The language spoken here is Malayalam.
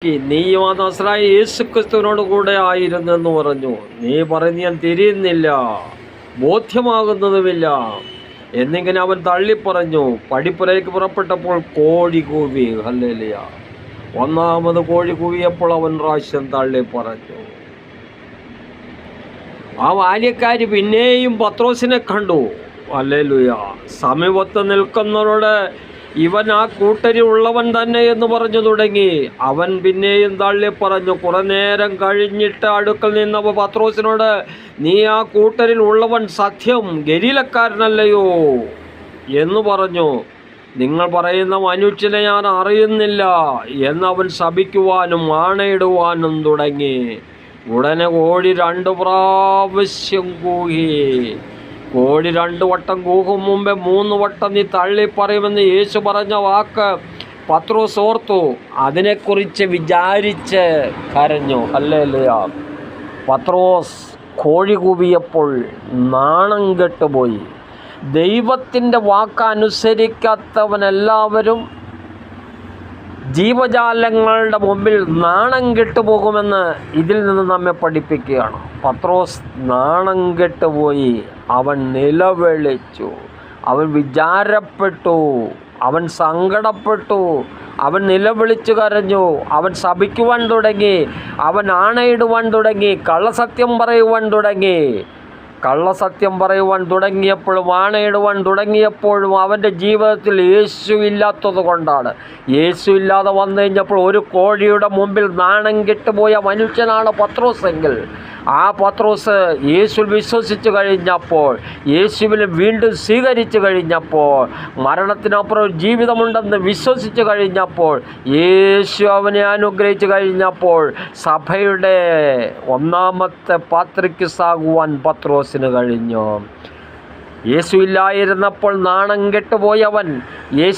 നീയും ആ നസ്രായ യേശുക്രിസ്തുവിനോട് കൂടെ ആയിരുന്നെന്ന് പറഞ്ഞു. നീ പറഞ്ഞ് ഞാൻ തിരിയുന്നില്ല, ബോധ്യമാകുന്നതുമില്ല എന്നിങ്ങനെ അവൻ തള്ളിപ്പറഞ്ഞു. പടിപ്പുരയ്ക്ക് പുറപ്പെട്ടപ്പോൾ കോഴി കൂവി. ഹല്ലേലൂയ. ഒന്നാമത് കോഴി കൂവിയപ്പോൾ അവൻ പ്രാവശ്യം തള്ളിപ്പറഞ്ഞു. ആ ബാല്യക്കാരി പിന്നെയും പത്രോസിനെ കണ്ടു. ഹല്ലേലൂയ. സമീപത്ത് നിൽക്കുന്നവരോട് ഇവൻ ആ കൂട്ടരിൽ ഉള്ളവൻ തന്നെ എന്ന് പറഞ്ഞു തുടങ്ങി. അവൻ പിന്നെയും തള്ളി പറഞ്ഞു. കുറെ നേരം കഴിഞ്ഞിട്ട് അടുക്കൽ നിന്നവ പത്രോസിനോട്, നീ ആ കൂട്ടരിൽ ഉള്ളവൻ സത്യം ഗലീലക്കാരനല്ലയോ എന്ന് പറഞ്ഞു. നിങ്ങൾ പറയുന്ന മനുഷ്യനെ ഞാൻ അറിയുന്നില്ല എന്നവൻ ശപിക്കുവാനും ആണയിടുവാനും തുടങ്ങി. ഉടനെ കോഴി 2 പ്രാവശ്യം കൂകി. കോഴി 2 വട്ടം കൂകും മുമ്പേ 3 വട്ടം നീ തള്ളിപ്പറയുമെന്ന് യേശു പറഞ്ഞ വാക്ക് പത്രോസ് ഓർത്തു. അതിനെക്കുറിച്ച് വിചാരിച്ച് കരഞ്ഞു. ഹല്ലേലൂയ. പത്രോസ് കോഴി കൂവിയപ്പോൾ നാണം കെട്ടുപോയി. ദൈവത്തിൻ്റെ വാക്കനുസരിക്കാത്തവനെല്ലാവരും ജീവജാലങ്ങളുടെ മുമ്പിൽ നാണം കെട്ടുപോകുമെന്ന് ഇതിൽ നിന്ന് നമ്മെ പഠിപ്പിക്കുകയാണ്. പത്രോസ് നാണം കെട്ടുപോയി. അവൻ നിലവിളിച്ചു, അവൻ വിചാരപ്പെട്ടു, അവൻ സങ്കടപ്പെട്ടു, അവൻ നിലവിളിച്ചു കരഞ്ഞു, അവൻ ശപിക്കുവാൻ തുടങ്ങി, അവൻ ആണയിടുവാൻ തുടങ്ങി, കള്ളസത്യം പറയുവാൻ തുടങ്ങി. കള്ളസത്യം പറയുവാൻ തുടങ്ങിയപ്പോഴും ആണയിടുവാൻ തുടങ്ങിയപ്പോഴും അവൻ്റെ ജീവിതത്തിൽ യേശു ഇല്ലാത്തത് കൊണ്ടാണ്. യേശു ഇല്ലാതെ വന്നു കഴിഞ്ഞപ്പോൾ ഒരു കോഴിയുടെ മുമ്പിൽ നാണം കെട്ടുപോയ മനുഷ്യനാണ് പത്രോസെങ്കിൽ, ആ പത്രോസ് യേശുവിൽ വിശ്വസിച്ച് കഴിഞ്ഞപ്പോൾ, യേശുവിനെ വീണ്ടും സ്വീകരിച്ചു കഴിഞ്ഞപ്പോൾ, മരണത്തിനപ്പുറം ജീവിതമുണ്ടെന്ന് വിശ്വസിച്ച് കഴിഞ്ഞപ്പോൾ, യേശു അവനെ അനുഗ്രഹിച്ചു കഴിഞ്ഞപ്പോൾ, സഭയുടെ ഒന്നാമത്തെ പാത്രിക്കസാകുവാൻ പത്രോസിന് കഴിഞ്ഞു. യേശു ഇല്ലായിരുന്നപ്പോൾ നാണം കെട്ടുപോയവൻ യേശു